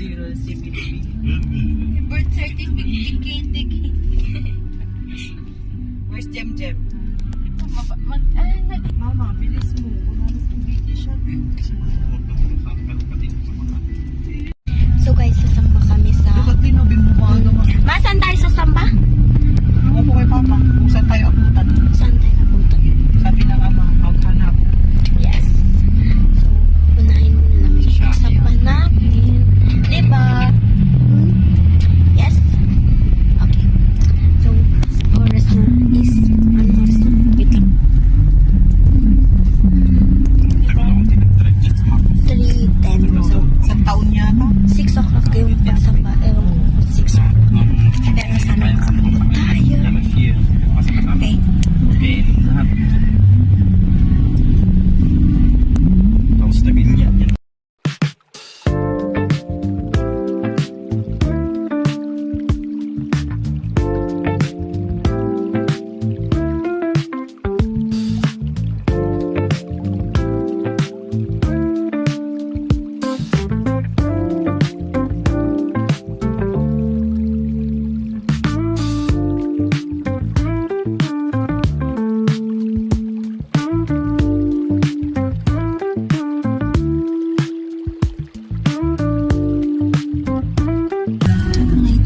Zero CBD. Birth certificate. Where's Jem Jem? Mama, bilis mo. Kunwari kong video siya. So guys, sasamba kami sa... Dapat din no, bimubaga mo. Masan tayo sasamba? Ako po kay Papa, kung saan tayo abutan. Saan tayo napunta? Sabi ng ama, maghanap. Yes. So, unahin muna namin siya sa namin. Diba? Yes? Okay. So, oras na is... Anong oras na? Wait lang. 3:10. So, sa taon yata? 6 o'clock yung pagsamba. Ewan ko, 6 o'clock. Pero sana makapagod tayo. Okay. Tapos tabi niya.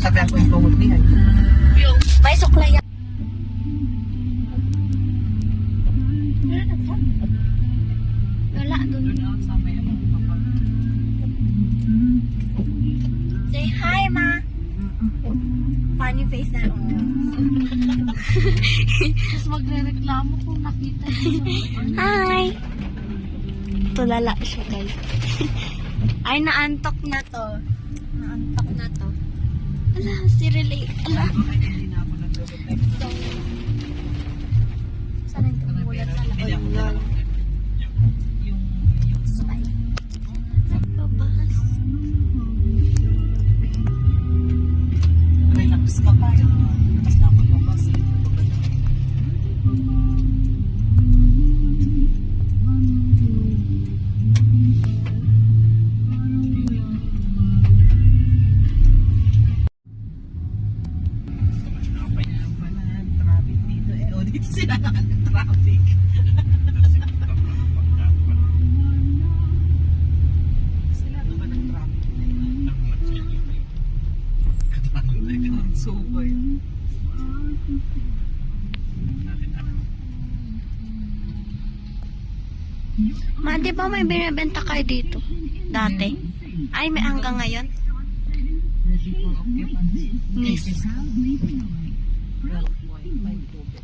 Sabi ako yung pumagdihan. May suklay. Wala doon. Doon ako sa may ano, Papa. Say hi, ma. Funny face na. Tapos magre-reklamo kung nakita niya. Hi. Tulala siya, guys. Ay, naantok na to. Naantok na to. Ala, si Relay. Ala. Ay, hindi na ako nag-double. So, saan yung tumulat sa Hindi ako laon? yung Ay. Nagbabas. relax ka pa. Tapos na ako lumabas. Traffic dito eh. O, dito sila traffic. Sila naman ang traffic. So, boy. Ma, di ba may binibenta kayo dito? Dati? Ay, may hanggang ngayon? Ready for occupancy. Yes. Well, why? May tubig.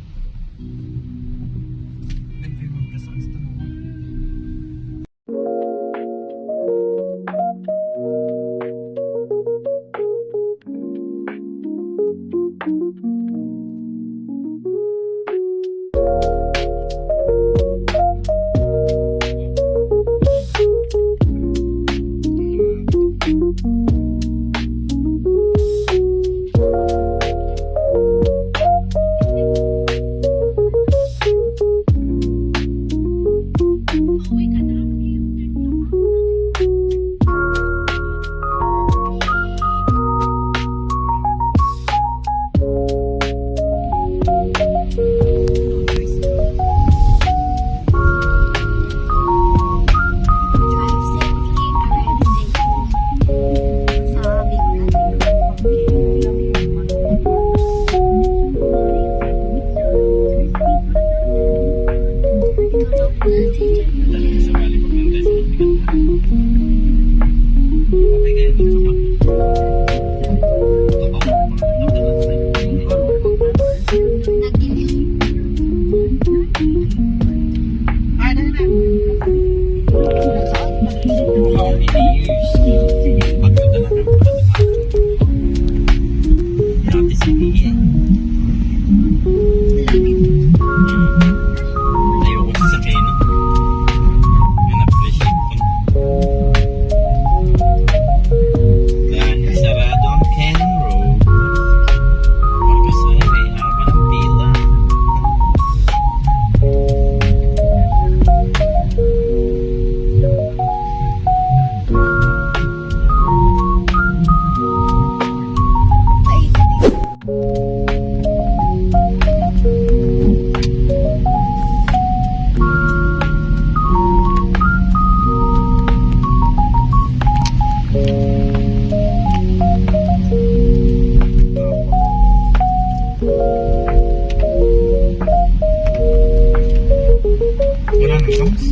Comes.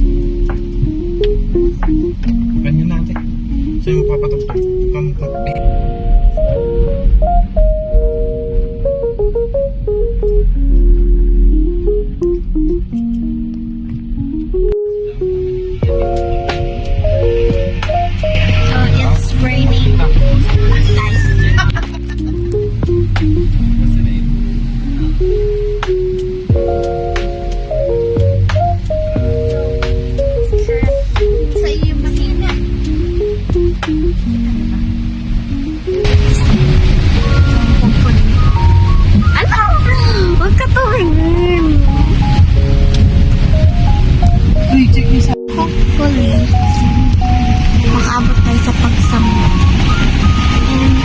Ganyan natin. Sa'yo mo papatugtog. So, it's raining. Nice. Sa iyo mahina. Ano? Huwag ka tumingin. Uy, check niyo sa... Hopefully, makaabot tayo sa pagsamba. And,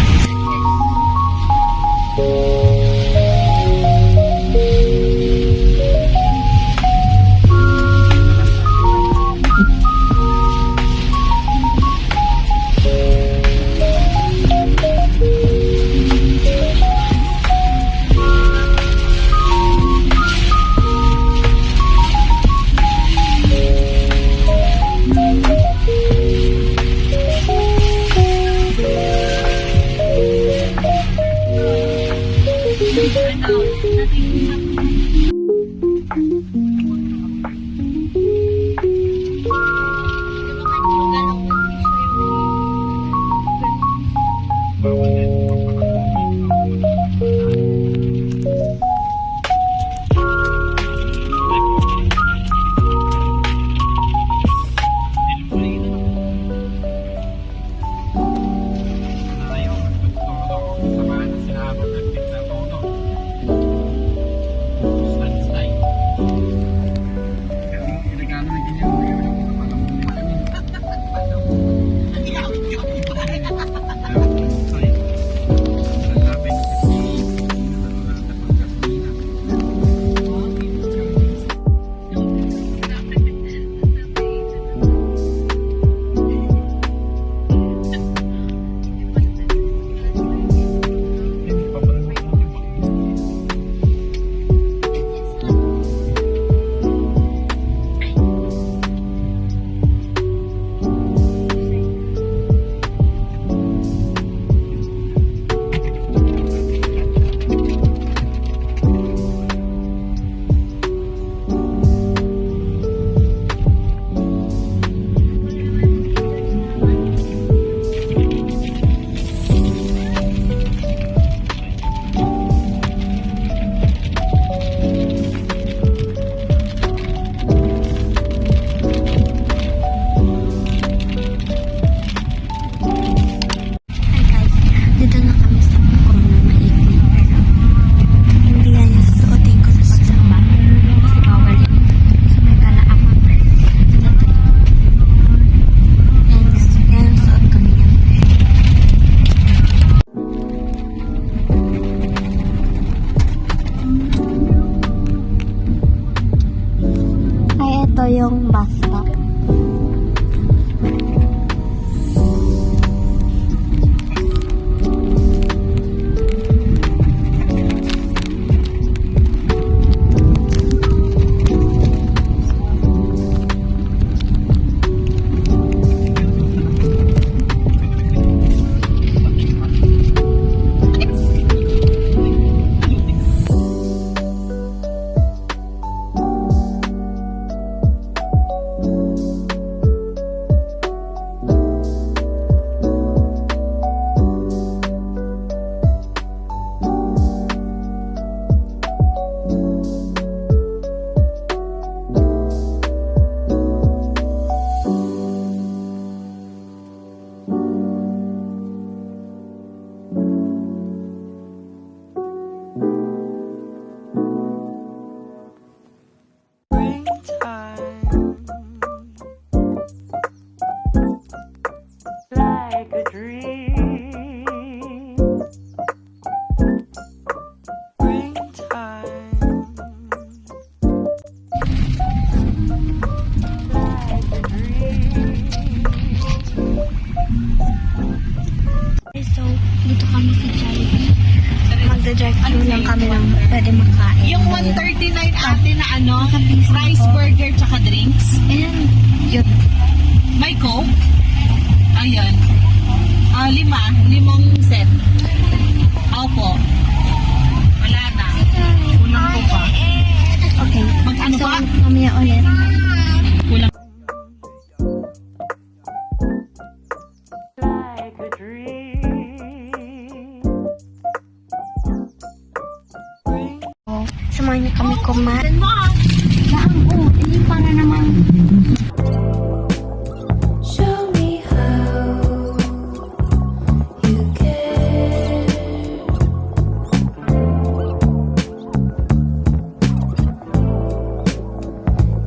Bawal na ito. hi guys, dito na kami sa Pucong na maikli. Pero, hindi yan yung susuotin ko sa pagsamba. Kasi bawal yun. So, may dala ako dress. Ito. Yan yung suot ko niyan. Ay, ito yung bus stop. So, dito kami sa Jollibee. Magda-drive kami. lang kami ng pwede makain. Yung 139 ate na ano, rice burger tsaka drinks. Ayan, yun. May Coke. Ayan. 5 set. Opo. Wala na. Kulang ko pa. Okay. Mag-ano So, pa? mamaya ulit. Kulang. Samahan niyo kami kumain. Laang, oh, hindi para naman. Show me how you care.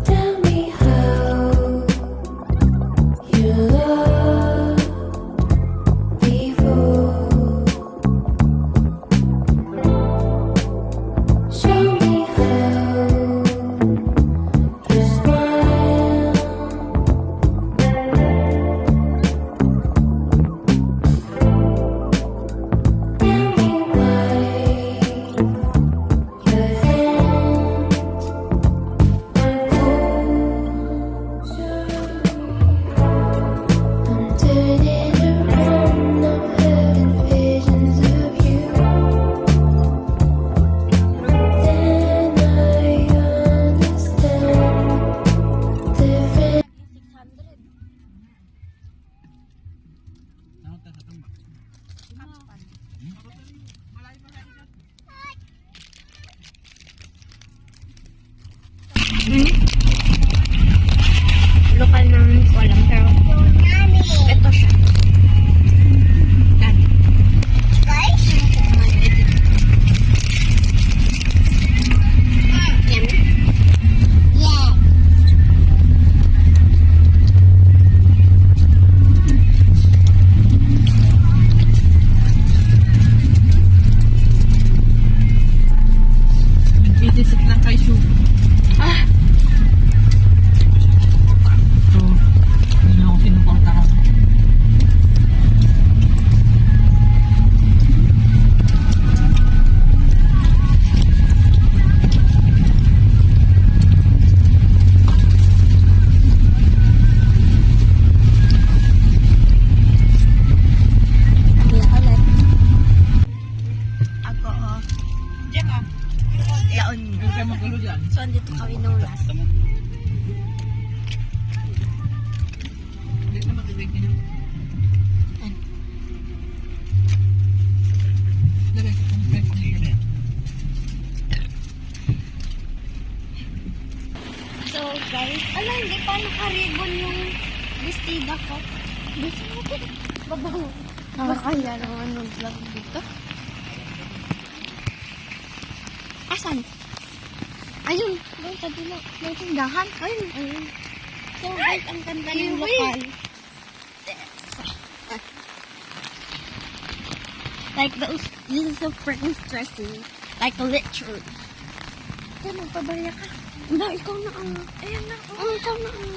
Tell me how you love before. Show me how you smile. Tell me why your hands are cold. I'm turning around, I'm having visions of you. Then I understand different. Lokal na hindi ko alam, pero ito siya. Guys? Yan. Yeah. Nag-visit lang kay Shu. Ah, So, hindi na ako pinupuntahan. mamaya ulit. Ako, oh. Diyan ka. Yaon. Huwag kayo magulo dyan. So, andito kami nung last. Hindi na matitig niya. Lagay ko itong pet dito. So, guys, hindi pa naka-ribbon yung bestida ko. Gusto mo ko. Babaw. Nakakaya naman yung vlog dito. Asan? Ayun. Doon sa dulo. May tindahan. Ayun. Ayun. So, guys, ang ganda ng lokal. Like, this is so freaking stressing. Like, literally. Ito, magpabarya ka. Hindi, ikaw na ang... Ayan na. Oh, ikaw na ang...